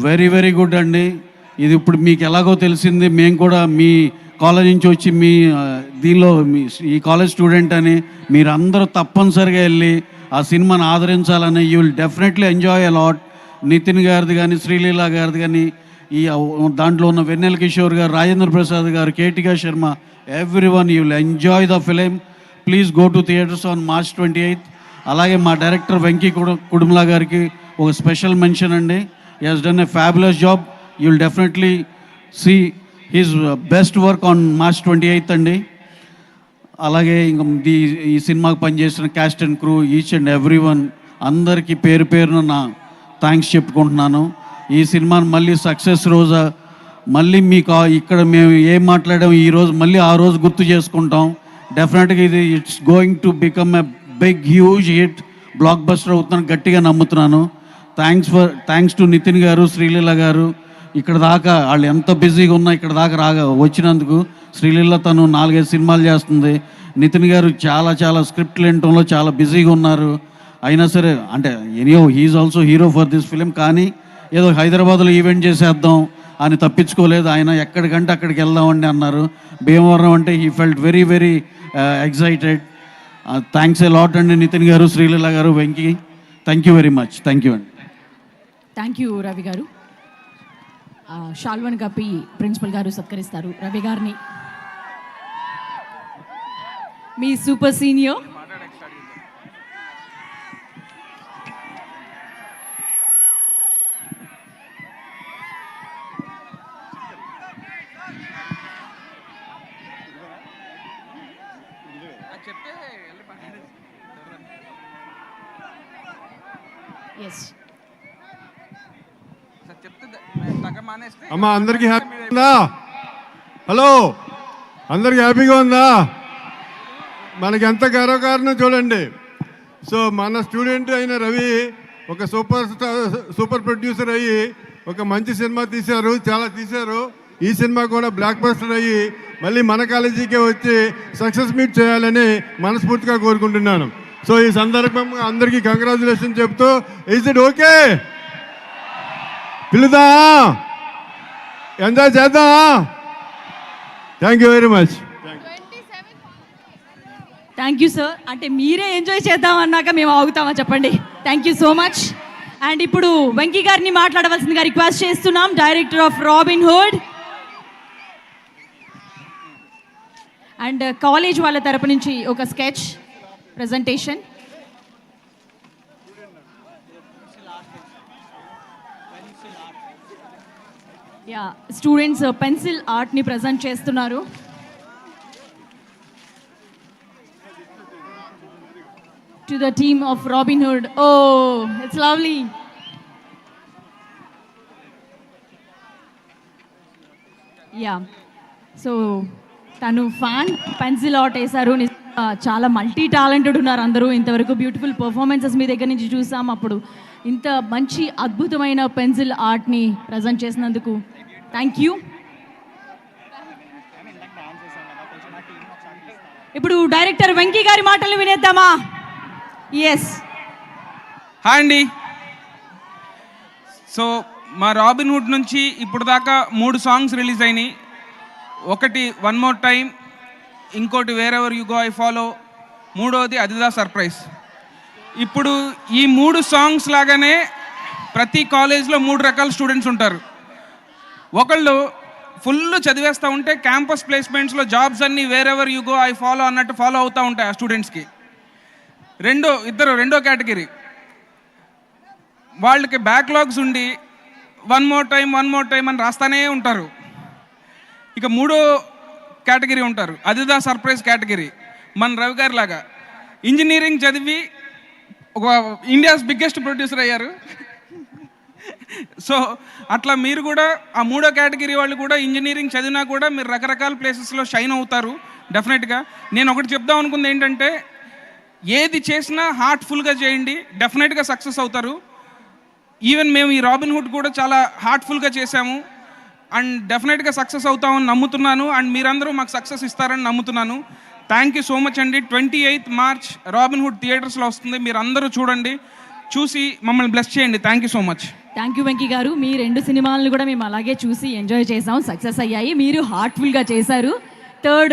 Very very good అండి. ఇది ఇప్పుడు మీకు ఎలాగో తెలిసింది, మేము కూడా మీ కాలేజ్ నుంచి వచ్చి మీ దీనిలో మీ ఈ కాలేజ్ స్టూడెంట్ అని మీరందరూ తప్పనిసరిగా వెళ్ళి ఆ సినిమాని ఆదరించాలని. You will definitely enjoy a lot. Nithiin గారిది కానీ, శ్రీలీల గారిది కానీ, ఈ దాంట్లో ఉన్న వెన్నెల కిషోర్ గారు, రాజేంద్ర ప్రసాద్ గారు, Ketika Sharma, every one you will enjoy the film. Please go to theatres on March 28th. అలాగే మా డైరెక్టర్ వెంకీ కుడుమలా గారికి ఒక స్పెషల్ మెన్షన్ అండి. He has done a fabulous job. You will definitely see his best work on March 28th అండి. అలాగే ఇంక ఈ సినిమాకి పనిచేసిన cast and crew, each and every one అందరికీ పేరు పేరున నా థ్యాంక్స్ చెప్పుకుంటున్నాను. ఈ సినిమాని మళ్ళీ సక్సెస్ రోజా మళ్ళీ మీకు ఇక్కడ మేము ఏం మాట్లాడాము ఈరోజు మళ్ళీ ఆ రోజు గుర్తు చేసుకుంటాం. డెఫినెట్గా ఇది it's going to become a big huge hit, blockbuster అవుతుందని గట్టిగా నమ్ముతున్నాను. థ్యాంక్స్ టు నితిన్ గారు, శ్రీలీల గారు. ఇక్కడ దాకా వాళ్ళు ఎంత బిజీగా ఉన్నా ఇక్కడ దాకా వచ్చినందుకు. శ్రీలీల తను 4-5 సినిమాలు చేస్తుంది. నితిన్ గారు చాలా స్క్రిప్ట్లు వినటంలో చాలా బిజీగా ఉన్నారు. అయినా సరే అంటే anyhow he is also hero for this film. కానీ ఏదో హైదరాబాద్లో ఈవెంట్ చేసేద్దాం అని తప్పించుకోలేదు. ఆయన ఎక్కడికంటే అక్కడికి వెళ్దామండి అన్నారు. భీమవరం అంటే he felt very very excited. Thanks a lot అండి నితిన్ గారు, శ్రీలీల గారు, Venky. Thank you very much. Thank you అండి. థ్యాంక్ యూ రవి గారు. షాల్వన్ కప్పి ప్రిన్సిపల్ గారు సత్కరిస్తారు రవి గారిని. మీ సూపర్ సీనియర్ అమ్మా అందరికీ హ్యాపీ ఉందా? హలో, అందరికీ హ్యాపీగా ఉందా? మనకి ఎంత గర్వకారణం చూడండి. సో మన స్టూడెంట్ అయిన రవి ఒక సూపర్ ప్రొడ్యూసర్ అయ్యి ఒక మంచి సినిమా తీశారు, చాలా తీశారు. ఈ సినిమా కూడా బ్లాక్ బస్టర్ అయ్యి మళ్ళీ మన కాలేజీకే వచ్చి సక్సెస్ మీట్ చేయాలని మనస్ఫూర్తిగా కోరుకుంటున్నాను. సో ఈ సందర్భంగా అందరికీ కంగ్రాచులేషన్ చెప్తూ, ఈజ్ ఇట్ ఓకే? పిలుదా, ఎంజాయ్ చేద్దాం. Thank you very much. Thank you sir. అంటే మీరే ఎంజాయ్ చేద్దాం అన్నాక మేము ఆగుతామా చెప్పండి. Thank you so much. And ఇప్పుడు వెంకీ గారిని మాట్లాడవలసిందిగా రిక్వెస్ట్ చేస్తున్నాం. Director of Robin Hood and college వాళ్ళ తరపు నుంచి ఒక sketch presentation. Yeah, students pencil ఆర్ట్ని ప్రజెంట్ చేస్తున్నారు. To the team of Robin Hood. Oh, it's lovely. Yeah. So, తను ఫ్యాన్ పెన్సిల్ ఆర్ట్ వేశారు. చాలా మల్టీ టాలెంటెడ్ ఉన్నారు అందరూ. ఇంతవరకు బ్యూటిఫుల్ పర్ఫార్మెన్సెస్ మీ దగ్గర నుంచి చూసాం. అప్పుడు ఇంత మంచి అద్భుతమైన పెన్సిల్ ఆర్ట్ని ప్రజెంట్ చేసినందుకు థ్యాంక్ యూ. ఇప్పుడు డైరెక్టర్ వెంకీ గారి మాటలు వినేద్దామా? ఎస్. హాయ్ అండి. సో మా రాబిన్ హుడ్ నుంచి ఇప్పుడు దాకా 3 సాంగ్స్ రిలీజ్ అయినాయి. ఒకటి వన్ మోర్ టైం, ఇంకోటి wear ever you go I follow, మూడోది అదిదా సర్ప్రైజ్. ఇప్పుడు ఈ 3 సాంగ్స్ లాగానే ప్రతి కాలేజ్లో 3 రకాల స్టూడెంట్స్ ఉంటారు. ఒకళ్ళు ఫుల్ చదివేస్తూ ఉంటే క్యాంపస్ ప్లేస్మెంట్స్లో జాబ్స్ అన్నీ wear ever you go I follow అన్నట్టు ఫాలో అవుతూ ఉంటాయి ఆ స్టూడెంట్స్కి. రెండో కేటగిరీ వాళ్ళకి బ్యాక్లాగ్స్ ఉండి వన్ మోర్ టైం అని రాస్తానే ఉంటారు. ఇక మూడో కేటగిరీ ఉంటారు, అదిదా సర్ప్రైజ్ కేటగిరీ. మన రవి గారి లాగా ఇంజనీరింగ్ చదివి ఒక ఇండియాస్ బిగ్గెస్ట్ ప్రొడ్యూసర్ అయ్యారు. సో అట్లా మీరు కూడా ఆ మూడో కేటగిరీ వాళ్ళు కూడా ఇంజనీరింగ్ చదివినా కూడా మీరు రకరకాల ప్లేసెస్లో షైన్ అవుతారు డెఫినెట్గా. నేను ఒకటి చెప్దాం అనుకుంది ఏంటంటే, ఏది చేసినా హార్ట్ఫుల్గా చేయండి, డెఫినెట్గా సక్సెస్ అవుతారు. ఈవెన్ మేము ఈ రాబిన్ హుడ్ కూడా చాలా హార్ట్ఫుల్గా చేశాము అండ్ డెఫినెట్గా సక్సెస్ అవుతామని నమ్ముతున్నాను. అండ్ మీరందరూ మాకు సక్సెస్ ఇస్తారని నమ్ముతున్నాను. థ్యాంక్ యూ సో మచ్ అండి. 28th March రాబిన్ హుడ్ థియేటర్స్లో వస్తుంది. మీరు అందరూ చూడండి, చూసి మమ్మల్ని బ్లెస్ చేయండి. Thank you so much. Thank you Venky గారు. మీ 2 సినిమాలను కూడా మేము అలాగే చూసి ఎంజాయ్ చేసాం, సక్సెస్ అయ్యాయి, మీరు హార్ట్ఫుల్గా చేశారు. థర్డ్